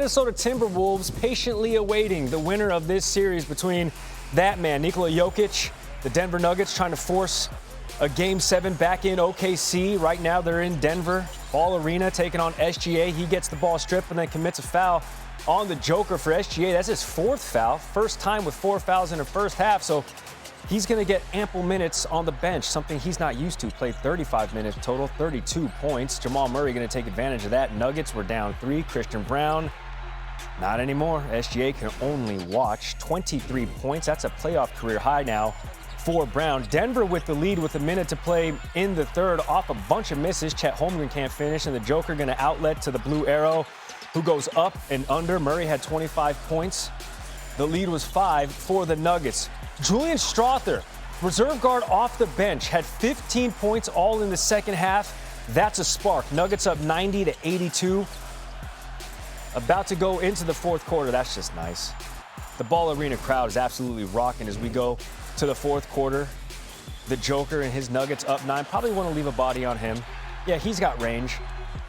Minnesota Timberwolves patiently awaiting the winner of this series between that man, Nikola Jokic, the Denver Nuggets trying to force a Game 7 back in OKC. Right now they're in Denver, Ball Arena, taking on SGA. He gets the ball stripped and then commits a foul on the Joker for SGA. That's his fourth foul. First time with 4 fouls in the first half. So he's going to get ample minutes on the bench, something he's not used to. Played 35 minutes total, 32 points. Jamal Murray going to take advantage of that. Nuggets were down 3. Christian Brown, not anymore. SGA can only watch. 23 points. That's a playoff career high now for Brown. Denver with the lead with a minute to play in the third off a bunch of misses. Chet Holmgren can't finish, and the Joker going to outlet to the blue arrow, who goes up and under. Murray had 25 points. The lead was 5 for the Nuggets. Julian Strawther, reserve guard off the bench, had 15 points all in the second half. That's a spark. Nuggets up 90-82. About to go into the fourth quarter. That's just nice. The Ball Arena crowd is absolutely rocking as we go to the fourth quarter. The Joker and his Nuggets up 9. Probably want to leave a body on him. Yeah, he's got range.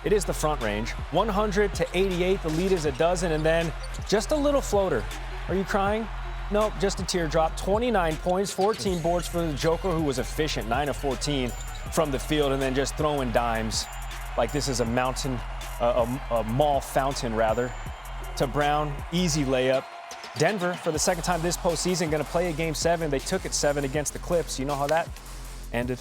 It is the front range. 100-88. The lead is a dozen. And then just a little floater. Are you crying? Nope, just a teardrop. 29 points, 14 boards for the Joker, who was efficient, 9 of 14 from the field, and then just throwing dimes like this is a mountain, a mall fountain, rather, to Brown. Easy layup. Denver, for the second time this postseason, going to play a Game 7. They took it 7 against the Clips. You know how that ended?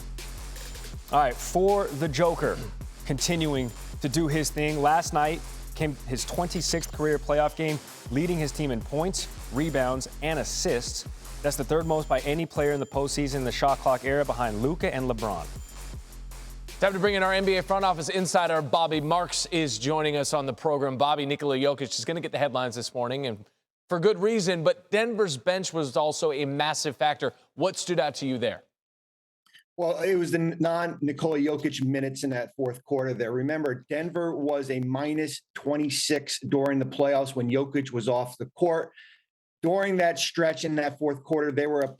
All right, for the Joker, continuing to do his thing. Last night came his 26th career playoff game, leading his team in points, rebounds, and assists. That's the third most by any player in the postseason in the shot clock era, behind Luka and LeBron. Time to bring in our NBA front office insider, Bobby Marks, is joining us on the program. Bobby, Nikola Jokic is going to get the headlines this morning, and for good reason, but Denver's bench was also a massive factor. What stood out to you there? Well, it was the non-NIKOLA Jokic minutes in that fourth quarter there. Remember, Denver was a minus 26 during the playoffs when Jokic was off the court. During that stretch in that fourth quarter, they were a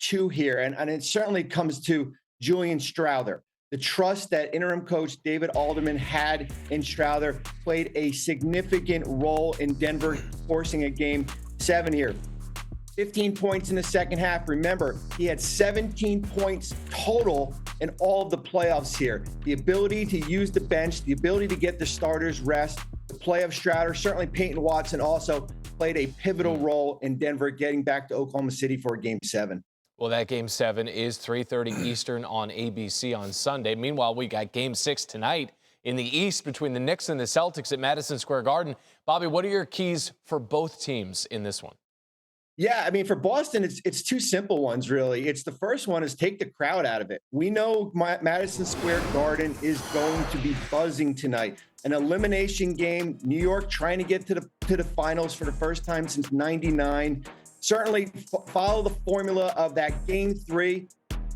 +2 here. And it certainly comes to Julian Strawther. The trust that interim coach David Alderman had in Strawther played a significant role in Denver forcing a Game 7 here. 15 points in the second half. Remember, he had 17 points total in all of the playoffs here. The ability to use the bench, the ability to get the starters rest, the play of Strawther, certainly Peyton Watson also played a pivotal role in Denver getting back to Oklahoma City for a Game 7. Well, that Game 7 is 3:30 Eastern on ABC on Sunday. Meanwhile, we got Game 6 tonight in the East between the Knicks and the Celtics at Madison Square Garden. Bobby, what are your keys for both teams in this one? Yeah, I mean, for Boston, it's 2 simple ones, really. It's the first one is take the crowd out of it. We know Madison Square Garden is going to be buzzing tonight. An elimination game, New York trying to get to the finals for the first time since '99. Certainly follow the formula of that Game 3,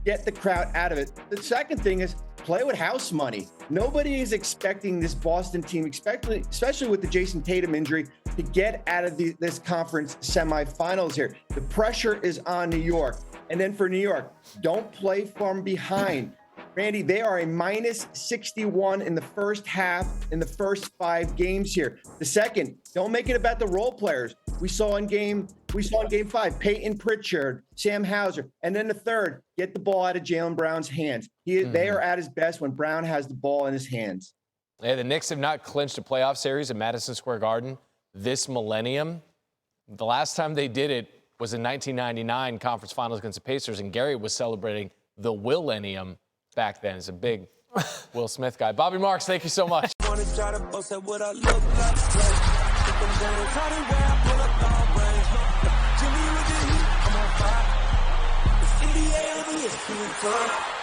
get the crowd out of it. The second thing is play with house money. Nobody is expecting this Boston team, especially with the Jason Tatum injury, to get out of this conference semifinals here. The pressure is on New York. And then for New York, don't play from behind. Randy, they are a minus 61 in the first half in the first 5 games here. The second, don't make it about the role players. We saw in Game 5, Peyton Pritchard, Sam Hauser. And then the third, get the ball out of Jaylen Brown's hands. They are at his best when Brown has the ball in his hands. Yeah, the Knicks have not clinched a playoff series at Madison Square Garden this millennium. The last time they did it was in 1999 conference finals against the Pacers, and Gary was celebrating the Willennium back then. He's a big Will Smith guy. Bobby Marks, thank you so much. NBA